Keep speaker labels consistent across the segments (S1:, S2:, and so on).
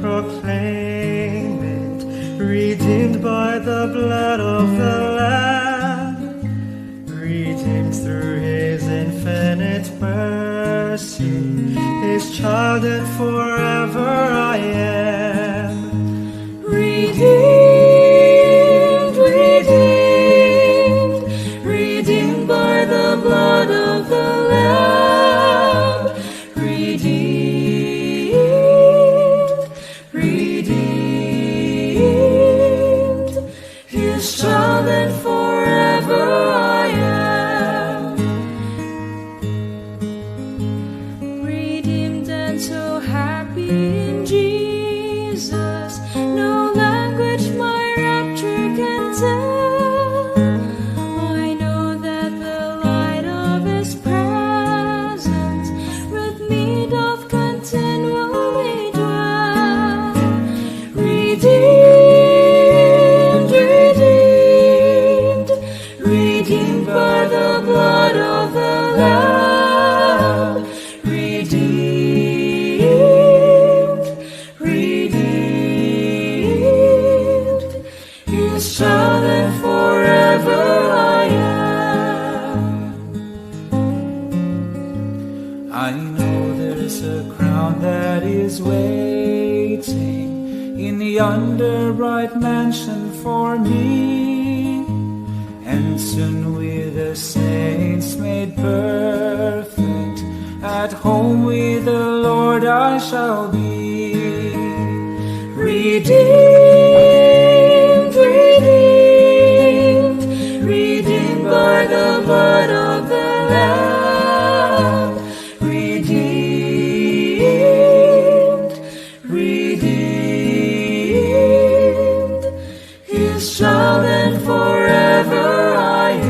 S1: proclaim it, redeemed by the blood of the Lamb, redeemed through His infinite mercy, His child and forever I am. Redeemed, redeemed, redeemed by the blood of the Lamb, redeemed, redeemed, His child and forever I am. Redeemed and so happy in Jesus, no language my rapture can tell. I know that the light of His presence with me doth continually dwell. Redeemed, redeemed, redeemed by the blood of the Lamb, redeemed, redeemed, His child and forever I am. I know there's a crown that is waiting in yonder bright mansion for me, and soon with the saints made perfect, at home with the Lord I shall be. Redeemed, redeemed, redeemed by the blood of the Lamb, redeemed, redeemed, His child and forever I am.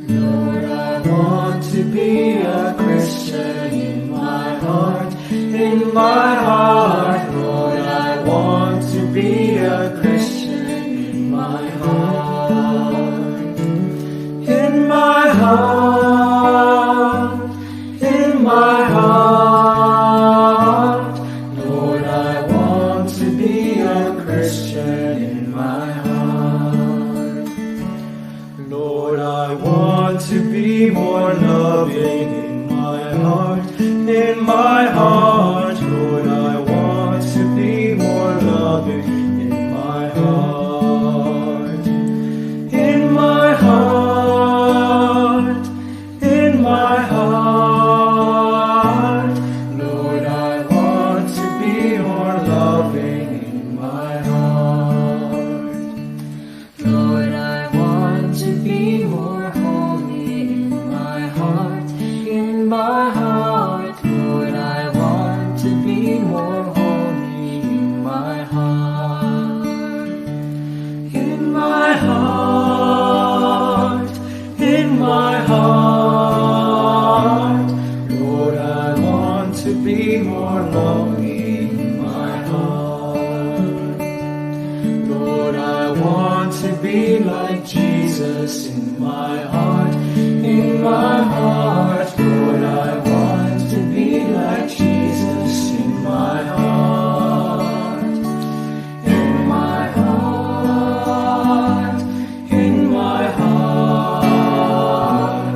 S1: Lord, I want to be a Christian in my heart, in my heart. Lord, I want to be a Christian in my heart, in my heart, in my heart. Lord, I want to be a Christian in my heart. Lord, I want to be more loving in my heart, in my heart. Lord, I want to be more loving in my heart, in my heart, in my heart. Lord, I want to be more loving in my heart. Lord, I want to be more holy in my heart, in my heart. Lord, I want to be more holy in my heart, in my heart, in my heart. Lord, I want to be more lonely in my heart. Lord, I want to be like Jesus in my heart, in my heart. Lord, I want to be like Jesus in my heart, in my heart, in my heart.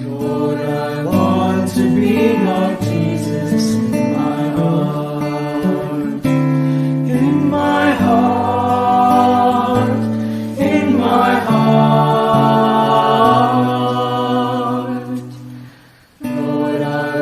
S1: Lord, I want to be like Jesus in my heart, in my heart, in my heart. Lord, I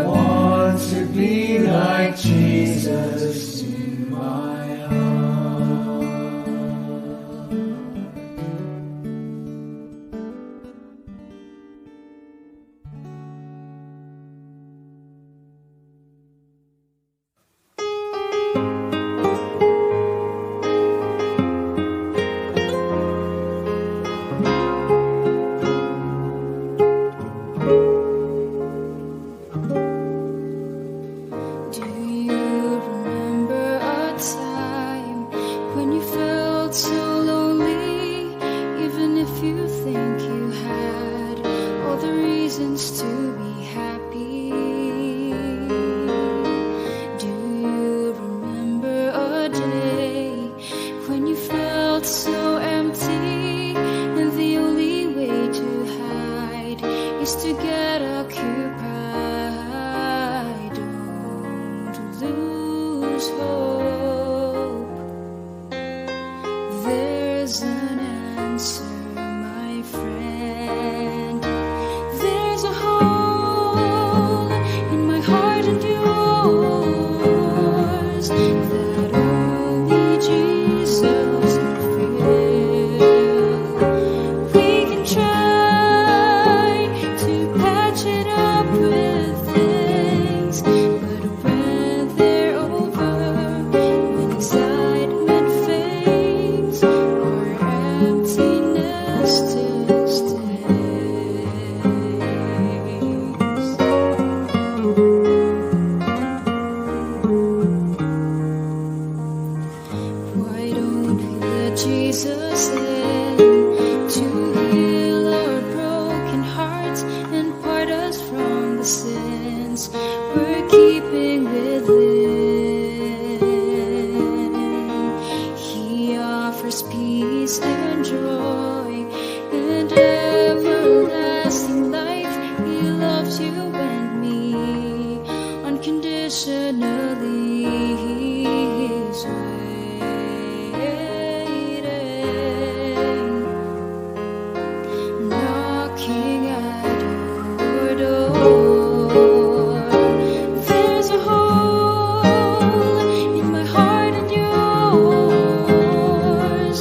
S1: answer, my friend. There's a hole in my heart and yours that only Jesus can fill. We can try to patch it up with things, but when they're over, when excitement fades, our emptiness still stays. Why don't we let Jesus in to heal our broken hearts and part us from the sins we're keeping within? He offers peace and joy and everlasting life. He loves you and me unconditionally. He's waiting, knocking at your door. There's a hole in my heart and yours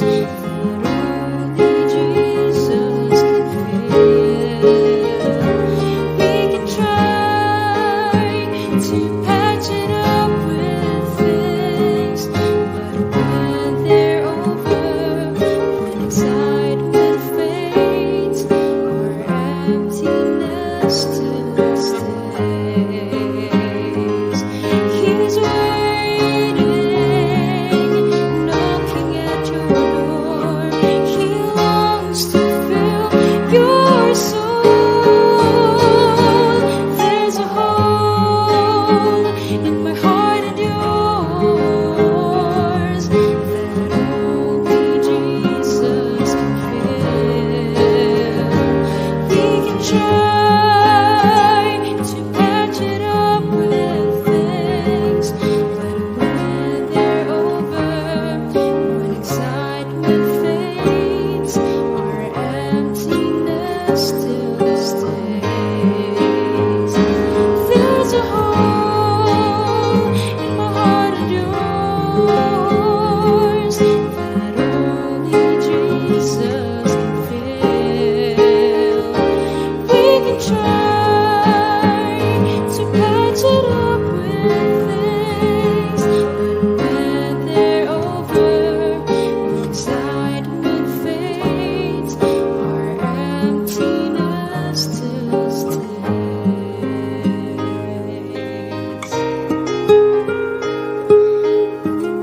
S1: that only Jesus can fill. We can try to patch it up with things, but when they're over, when excitement fades, our emptiness still stays. He's waiting, knocking at your door. He longs to fill your soul. There's a hole in my heart and yours that only Jesus can fill. We can try to patch it up with things, but when they're over, when excitement fades, our emptiness still stays. There's a hole in my heart and yours that only Jesus can fill. We can try to patch it up with things, but when they're over, when excitement fades, our emptiness still stays.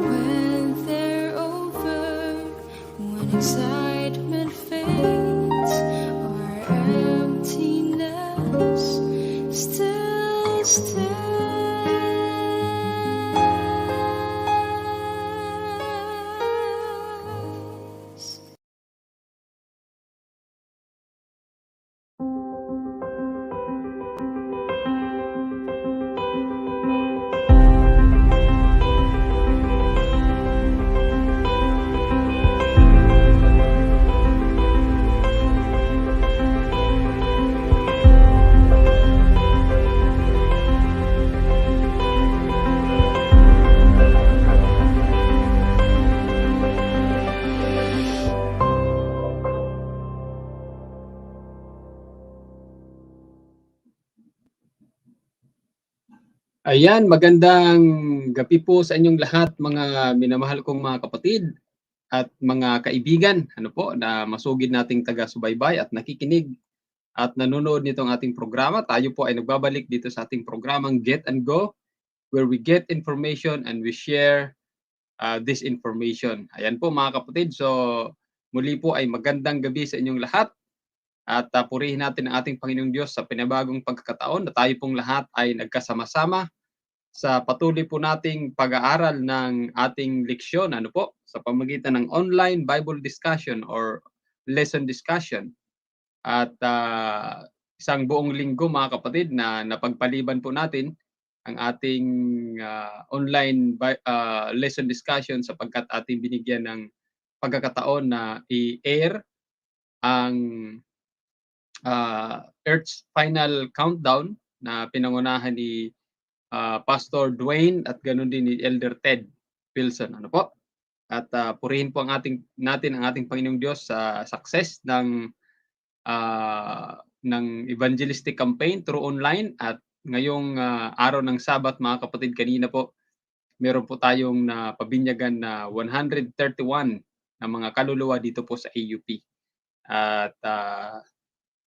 S1: When they're over, when excitement fades, our emptiness still stays.
S2: Ayan, magandang gabi po sa inyong lahat, mga minamahal kong mga kapatid at mga kaibigan, na masugid nating taga-subaybay at nakikinig at nanonood nitong ating programa. Tayo po ay nagbabalik dito sa ating programang Get and Go, where we get information and we share this information. Ayan po mga kapatid, so muli po ay magandang gabi sa inyong lahat at purihin natin ang ating Panginoong Diyos sa pinabagong pagkakataon na tayo pong lahat ay nagkasama-sama sa patuloy po nating pag-aaral ng ating leksyon, sa pamamagitan ng online Bible discussion or lesson discussion. At isang buong linggo mga kapatid na napagpaliban po natin ang ating online lesson discussion sapagkat ating binigyan ng pagkakataon na i-air ang Earth's Final Countdown na pinangunahan ni Pastor Dwayne at ganoon din ni Elder Ted Wilson. Ano po? At purihin po natin ang ating Panginoong Diyos sa success ng evangelistic campaign through online. At ngayong araw ng Sabat, mga kapatid, kanina po meron po tayong napabinyagan na 131 na mga kaluluwa dito po sa AUP. At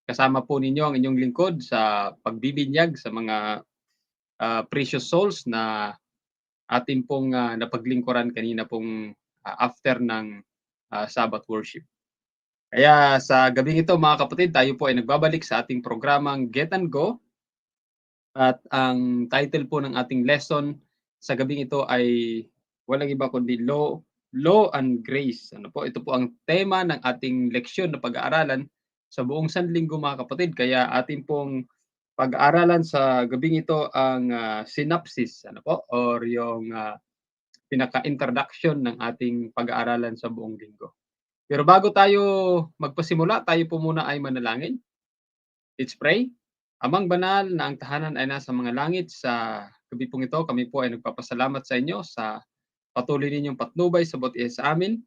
S2: kasama po ninyo ang inyong lingkod sa pagbibinyag sa mga precious souls na atin pong napaglingkuran kanina pong after ng Sabbath worship. Kaya sa gabing ito, mga kapatid, tayo po ay nagbabalik sa ating programang Get and Go. At ang title po ng ating lesson sa gabing ito ay walang iba kundi Law and Grace. Ano po? Ito po ang tema ng ating leksyon na pag-aaralan sa buong sanlinggo, mga kapatid. Kaya atin pong pag-aaralan sa gabing ito ang synopsis, ano po? Or yung pinaka-introduction ng ating pag-aaralan sa buong linggo. Pero bago tayo magpasimula, tayo po muna ay manalangin. Let's pray. Amang banal na ang tahanan ay nasa mga langit, sa gabi pong ito, kami po ay nagpapasalamat sa inyo sa patuloy ninyong patnubay sa bawat isa sa amin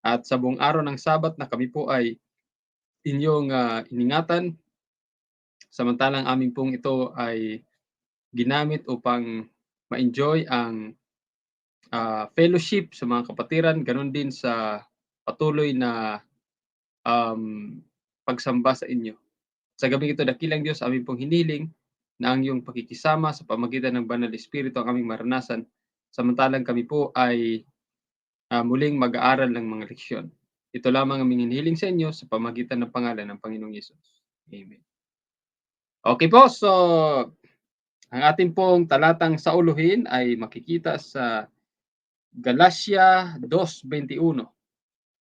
S2: at sa buong araw ng Sabat na kami po ay inyong iningatan. Samantalang amin pong ito ay ginamit upang ma-enjoy ang fellowship sa mga kapatiran, ganun din sa patuloy na pagsamba sa inyo. Sa gabing ito, dakilang Diyos, amin pong hiniling na ang iyong pakikisama sa pamagitan ng Banal Espiritu ang aming maranasan, samantalang kami po ay muling mag-aaral ng mga leksyon. Ito lamang ang aming hinihiling sa inyo sa pamagitan ng pangalan ng Panginoong Yesus. Amen. Okay po, so ang ating pong talatang sauluhin ay makikita sa Galatia 2:21.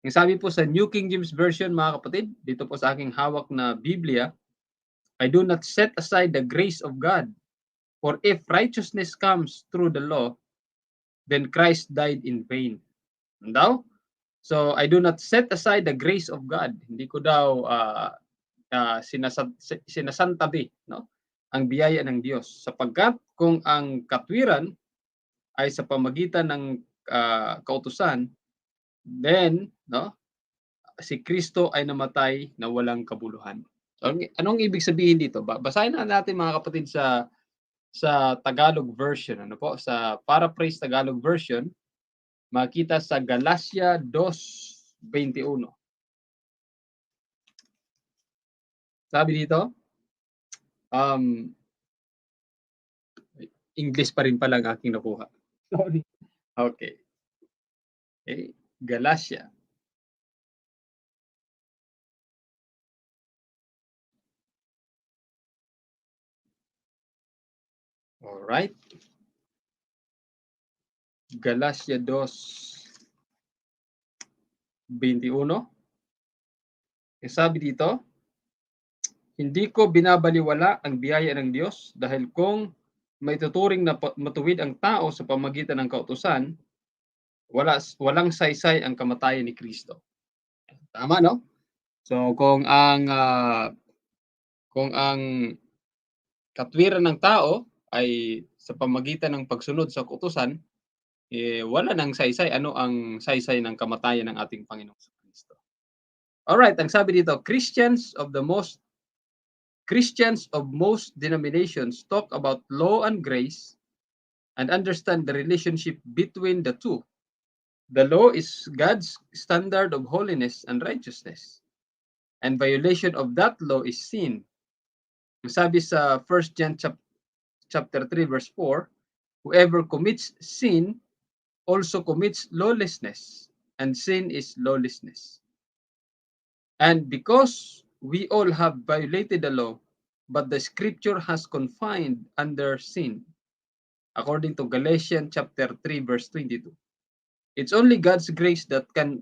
S2: Ang sabi po sa New King James Version, mga kapatid, dito po sa aking hawak na Biblia, I do not set aside the grace of God, for if righteousness comes through the law, then Christ died in vain. Daw? So, I do not set aside the grace of God. Hindi ko daw sinasantabi, no? Ang biyaya ng Diyos. Sapagkat kung ang katwiran ay sa pamagitan ng kautusan, then, no, si Kristo ay namatay na walang kabuluhan. So, anong ibig sabihin dito? Basahin na natin, mga kapatid, sa Tagalog version. Ano po? Sa Paraphrase Tagalog version, makita sa Galatia 2:21. Sabi dito, English pa rin pala ang aking nakuha. Sorry. Okay. Galatia. All right. Galatia 2:21. Sabi dito, hindi ko binabaliwala ang biyaya ng Diyos dahil kung maituturing na matuwid ang tao sa pamagitan ng kautusan, walang saysay ang kamatayan ni Kristo. Tama, no? So kung ang katwiran ng tao ay sa pamagitan ng pagsunod sa kautusan, wala nang saysay. Ano ang saysay ng kamatayan ng ating Panginoong Kristo? Alright, ang sabi dito, Christians of most denominations talk about law and grace and understand the relationship between the two. The law is God's standard of holiness and righteousness, and violation of that law is sin. Sabi sa 1 John chapter 3 verse 4, whoever commits sin also commits lawlessness, and sin is lawlessness. And because we all have violated the law, but the scripture has confined under sin, according to Galatians chapter 3 verse 22. It's only God's grace that can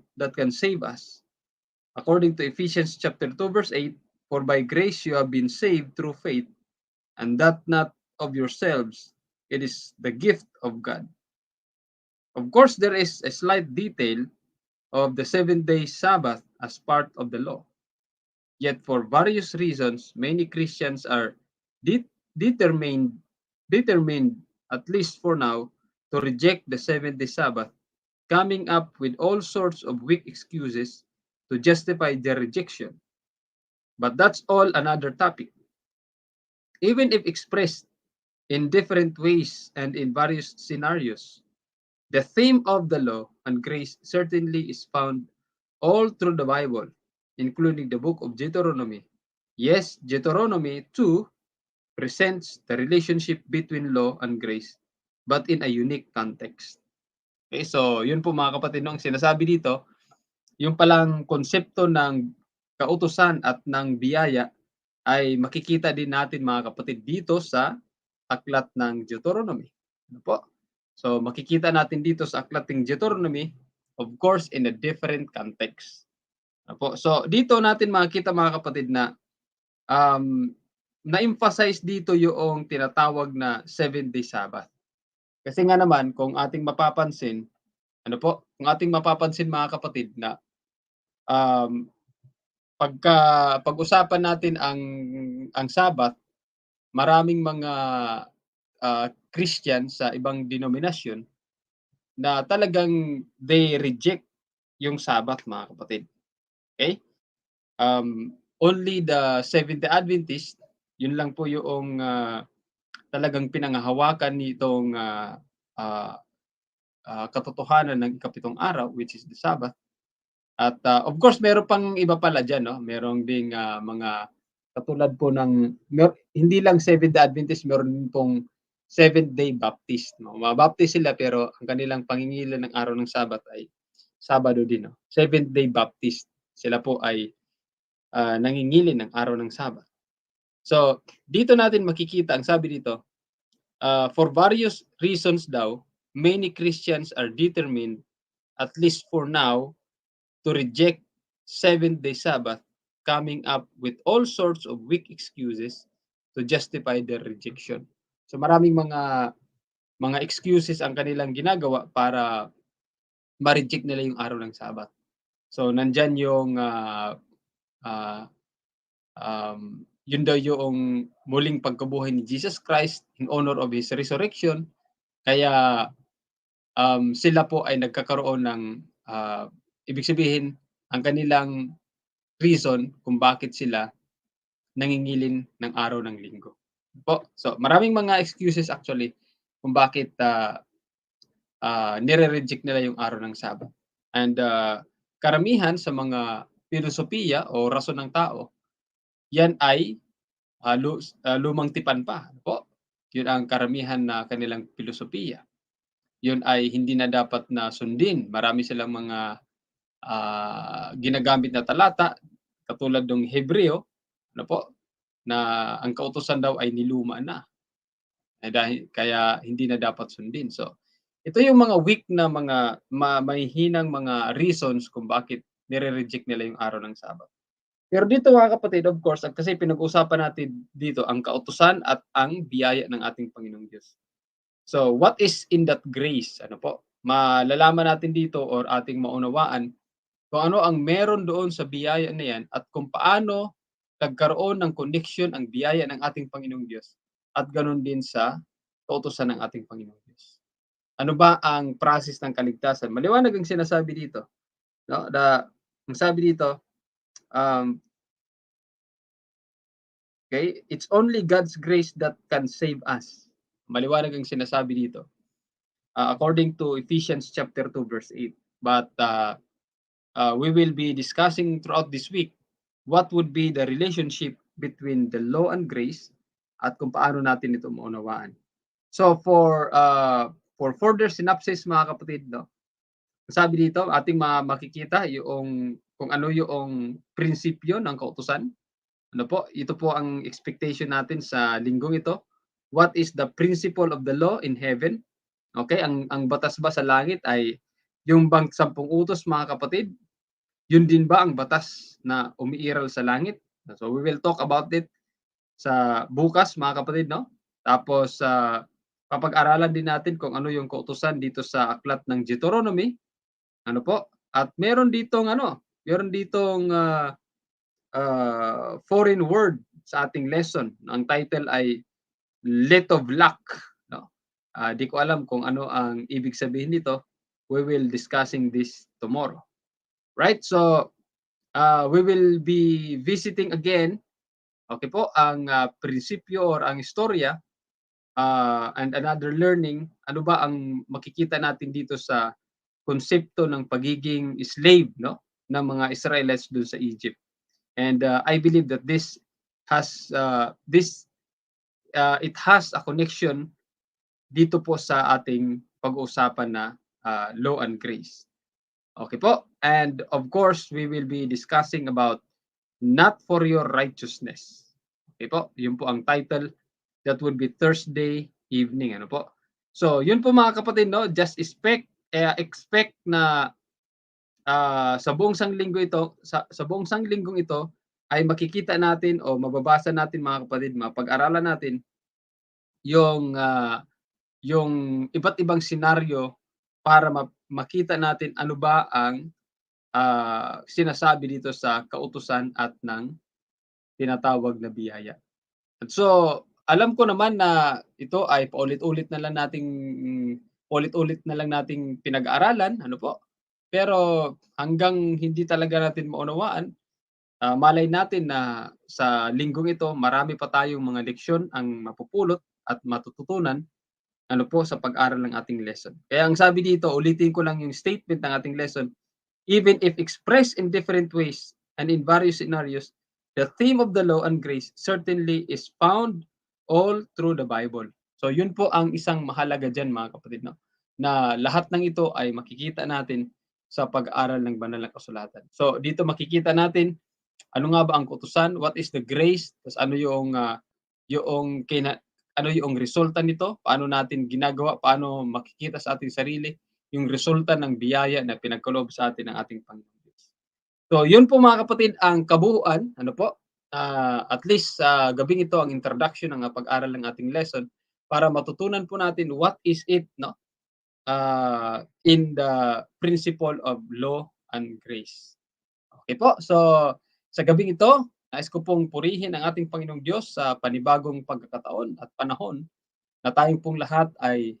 S2: save us. According to Ephesians chapter 2 verse 8, for by grace you have been saved through faith, and that not of yourselves, it is the gift of God. Of course, there is a slight detail of the 7-day Sabbath as part of the law. Yet for various reasons, many Christians are de- determined, determined, at least for now, to reject the seventh-day Sabbath, coming up with all sorts of weak excuses to justify their rejection. But that's all another topic. Even if expressed in different ways and in various scenarios, the theme of the law and grace certainly is found all through the Bible, including the book of Deuteronomy. Yes, Deuteronomy 2 presents the relationship between law and grace, but in a unique context. Okay, so yun po mga kapatid, no, ang sinasabi dito, yung palang konsepto ng kautusan at ng biyaya ay makikita din natin mga kapatid dito sa aklat ng Deuteronomy. Ano po? So makikita natin dito sa aklat ng Deuteronomy, of course, in a different context. Ano po? So dito natin makikita mga kapatid na na-emphasize dito yung tinatawag na 7-day Sabbath. Kasi nga naman, kung ating mapapansin, ano po, kung ating mapapansin mga kapatid na um, pag-usapan natin ang Sabbath, maraming mga Christian sa ibang denominasyon na talagang they reject yung Sabbath mga kapatid. Okay? Only the Seventh-day Adventist, yun lang po yung talagang pinanghahawakan nitong uh, katotohanan ng ikapitong araw, which is the Sabbath. At of course, meron pang iba pala dyan, no? Merong ding mga katulad po ng, hindi lang Seventh-day Adventist, meron din pong Seventh-day Baptist. No? Mabaptist sila pero ang kanilang pangingilan ng araw ng Sabbath ay Sabado din. No? Seventh-day Baptist. Sila po ay nangingilin ng araw ng Sabbath. So, dito natin makikita, ang sabi dito, for various reasons daw, many Christians are determined, at least for now, to reject Seventh-day Sabbath, coming up with all sorts of weak excuses to justify their rejection. So maraming mga excuses ang kanilang ginagawa para ma-reject nila yung araw ng Sabbath. So nandyan yung yun daw yung muling pagkabuhay ni Jesus Christ in honor of His resurrection. Kaya sila po ay nagkakaroon ng ibig sabihin, ang kanilang reason kung bakit sila nangingilin ng araw ng linggo. Po. So maraming mga excuses actually kung bakit nire-reject nila yung araw ng Sabbath. And karamihan sa mga filosofiya o rason ng tao, yan ay lumang tipan pa. Po. Yun ang karamihan na kanilang filosofiya. Yun ay hindi na dapat na sundin. Marami silang mga ginagamit na talata, katulad ng Hebreo, ano po, na ang kautusan daw ay niluma na. Dahil kaya hindi na dapat sundin. So, ito yung mga weak na mga mahihinang mga reasons kung bakit nire-reject nila yung araw ng Sabbath. Pero dito mga kapatid, of course, kasi pinag-usapan natin dito ang kautusan at ang biyaya ng ating Panginoong Diyos. So, what is in that grace? Ano po? Malalaman natin dito or ating maunawaan kung ano ang meron doon sa biyaya na yan at kung paano nagkaroon ng connection ang biyaya ng ating Panginoong Diyos at ganoon din sa kautusan ng ating Panginoong Diyos. Ano ba ang process ng kaligtasan? Maliwanag ang sinasabi dito. No? Ang sabi dito, okay, it's only God's grace that can save us. Maliwanag ang sinasabi dito. According to Ephesians chapter 2 verse 8. But we will be discussing throughout this week what would be the relationship between the law and grace at kung paano natin ito maunawaan. So for further synopsis mga kapatid, no, sabi dito ating makikita yung kung ano yung prinsipyo ng kautusan. Ano po? Ito po ang expectation natin sa linggong ito. What is the principle of the law in heaven? Okay, ang batas ba sa langit ay yung bang 10 utos mga kapatid? Yun din ba ang batas na umiiral sa langit? So we will talk about it sa bukas mga kapatid, no? Tapos papag-aralan din natin kung ano yung kautusan dito sa aklat ng Deuteronomy. Ano po? At meron ditong foreign word sa ating lesson. Ang title ay Let of Luck. No? Di ko alam kung ano ang ibig sabihin nito. We will discussing this tomorrow. Right? So, we will be visiting again, okay po, ang prinsipyo or ang istorya and another learning. Ano ba ang makikita natin dito sa konsepto ng pagiging slave, no, ng mga Israelites doon sa Egypt. And I believe that this has it has a connection dito po sa ating pag-uusapan na law and grace. Okay po? And of course, we will be discussing about not for your righteousness. Okay po? Yun po ang title. That would be Thursday evening. Ano po? So, yun po mga kapatid, no? Just expect na sa buong sanglinggo ito, sa buong sanglinggong ito, ay makikita natin o mababasa natin mga kapatid, mapag-aralan natin yung iba't ibang senaryo para makita natin ano ba ang sinasabi dito sa kautusan at ng tinatawag na biyaya. At so, alam ko naman na ito ay paulit-ulit na lang nating pinag-aaralan, ano po? Pero hanggang hindi talaga natin maunawaan, malay natin na sa linggong ito, marami pa tayong mga leksyon ang mapupulot at matututunan ano po sa pag-aral ng ating lesson. Kaya ang sabi dito, ulitin ko lang yung statement ng ating lesson, even if expressed in different ways and in various scenarios, the theme of the law and grace certainly is found all through the Bible. So yun po ang isang mahalaga dyan mga kapatid, no? Na lahat ng ito ay makikita natin sa pag-aaral ng banal na kasulatan. So dito makikita natin ano nga ba ang kautusan, what is the grace, tapos ano yung ano yung resulta nito, paano natin ginagawa, paano makikita sa ating sarili yung resulta ng biyaya na pinagkaloob sa atin ng ating Panginoon Diyos. So, yun po mga kapatid ang kabuuan, ano po, at least sa gabing ito ang introduction ng pag-aral ng ating lesson para matutunan po natin what is it, no, in the principle of law and grace. Okay po, so sa gabing ito, nais ko pong purihin ang ating Panginoong Diyos sa panibagong pagkakataon at panahon na tayong pong lahat ay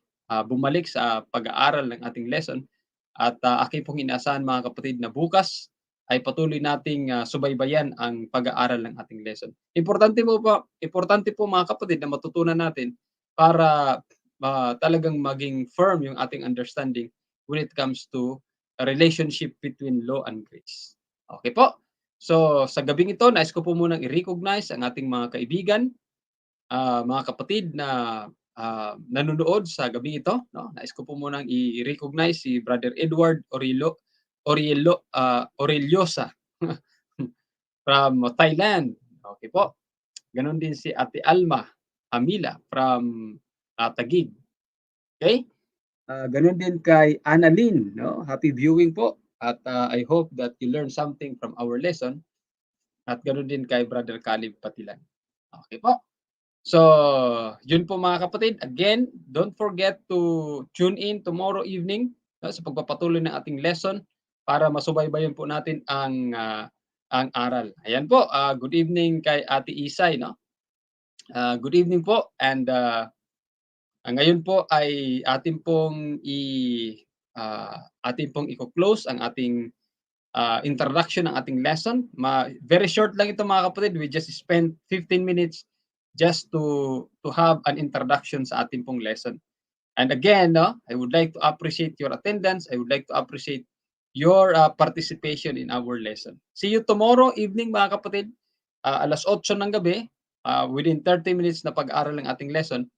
S2: bumalik sa pag-aaral ng ating lesson at aking pong inaasahan mga kapatid na bukas ay patuloy nating subaybayan ang pag-aaral ng ating lesson. Importante po mga kapatid na matutunan natin para talagang maging firm yung ating understanding when it comes to a relationship between law and grace. Okay po? So, sa gabing ito, nais ko po munang i-recognize ang ating mga kaibigan, mga kapatid na nanonood sa gabing ito. No? Nais ko po munang i-recognize si Brother Edward Oreliosa from Thailand. Okay po. Ganon din si Ate Alma Amila from Taguig. Okay? Ganon din kay Annalyn. No? Happy viewing po. At I hope that you learn something from our lesson. At ganoon din kay Brother Caleb Patilan. Okay po. So, yun po mga kapatid. Again, don't forget to tune in tomorrow evening sa pagpapatuloy ng ating lesson para masubaybayan po natin ang aral. Ayan po. Good evening kay Ate Isay. No? Good evening po. And ngayon po ay atin pong i-close ang ating introduction ng ating lesson. Very short lang ito mga kapatid. We just spent 15 minutes just to have an introduction sa ating pong lesson. And again, no, I would like to appreciate your attendance. I would like to appreciate your participation in our lesson. See you tomorrow evening mga kapatid. Alas 8 ng gabi, within 30 minutes na pag-aaral ng ating lesson.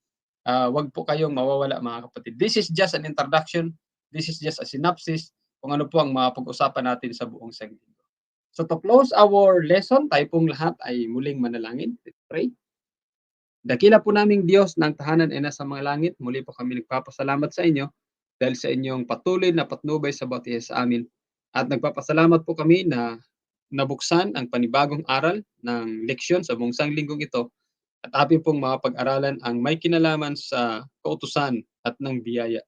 S2: Wag po kayong mawawala mga kapatid. This is just an introduction. This is just a synopsis kung ano po ang mapag-usapan natin sa buong segmento. So to close our lesson, tayo pong lahat ay muling manalangin. Let's pray. Dakila po naming Diyos ng tahanan ay nasa mga langit, muli po kami nagpapasalamat sa inyo dahil sa inyong patuloy na patnubay sa bawat isa sa amin. At nagpapasalamat po kami na nabuksan ang panibagong aral ng leksyon sa buong sanglinggong ito at ating pong mapag-aralan ang may kinalaman sa kautusan at ng biyaya.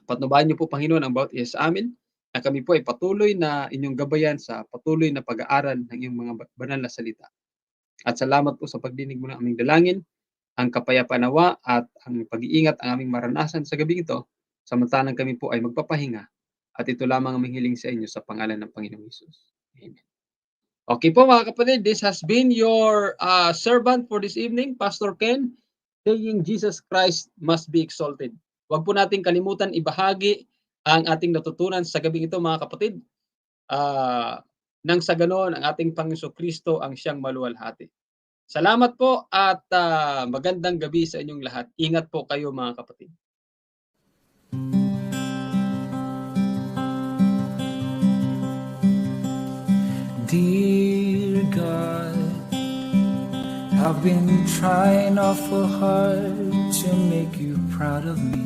S2: Patnubayan niyo po, Panginoon, ang bawat isa sa amin na kami po ay patuloy na inyong gabayan sa patuloy na pag-aaral ng iyong mga banal na salita. At salamat po sa pagdinig mo ng aming dalangin, ang kapayapaan nawa at ang pag-iingat ang aming maranasan sa gabing ito, samantalang kami po ay magpapahinga. At ito lamang ang aming hiling sa inyo sa pangalan ng Panginoong Hesus. Amen. Okay po mga kapatid, this has been your servant for this evening, Pastor Ken, saying Jesus Christ must be exalted. Huwag po natin kalimutan ibahagi ang ating natutunan sa gabing ito mga kapatid. Nang sa ganon, ang ating Panginoon Kristo ang siyang maluwalhati. Salamat po at magandang gabi sa inyong lahat. Ingat po kayo mga kapatid.
S1: Dear God, I've been trying awful hard to make you proud of me,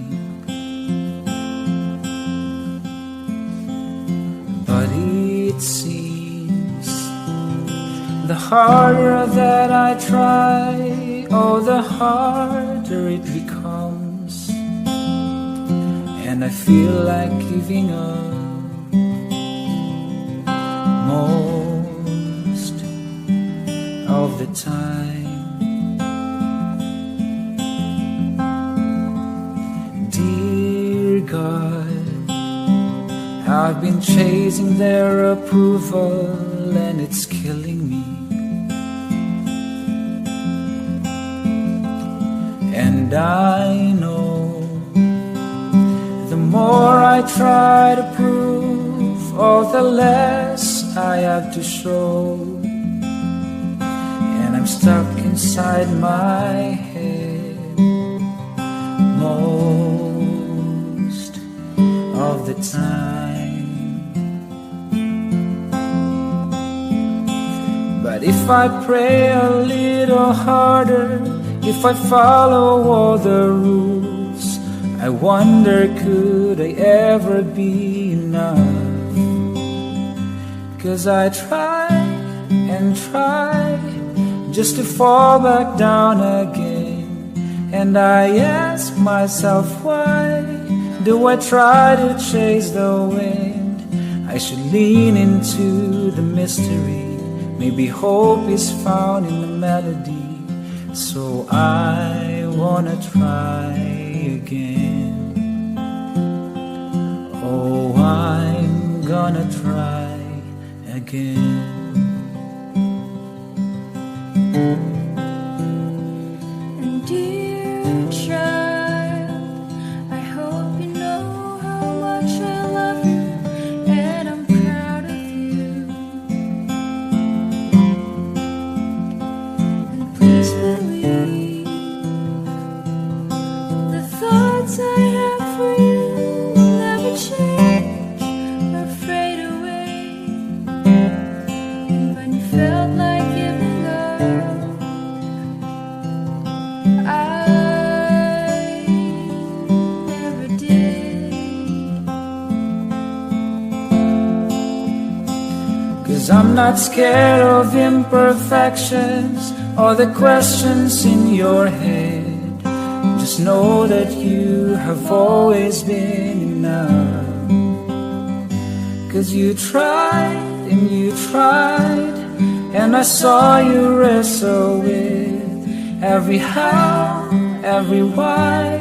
S1: but it seems the harder that I try, oh, the harder it becomes, and I feel like giving up most of the time. Dear God, I've been chasing their approval and it's killing me. And I know the more I try to prove, all the less I have to show, and I'm stuck inside my head most of the time. But if I pray a little harder, if I follow all the rules, I wonder, could I ever be enough? 'Cause I tried and tried just to fall back down again, and I ask myself, why do I try to chase the wind? I should lean into the mystery. Maybe hope is found in the melody. So I wanna try again. Oh, I'm gonna try again.
S3: And dear child, I hope you know how much I love you, and I'm proud of you. And please believe the thoughts I have for you will never change or fade away. And when you felt like giving up, I never did.
S1: 'Cause I'm not scared of imperfections or the questions in your head. Just know that you have always been enough. 'Cause you tried and you tried, and I saw you wrestle with every how, every why.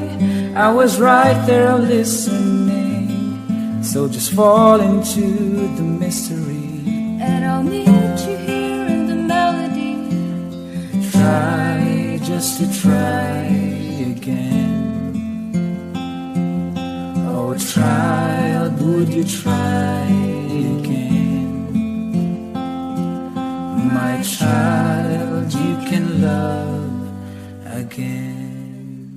S1: I was right there listening. So just fall into the mystery.
S3: And I'll meet you here in the melody.
S1: Try just to try again. Oh, child, would you try again? My child, you can love again.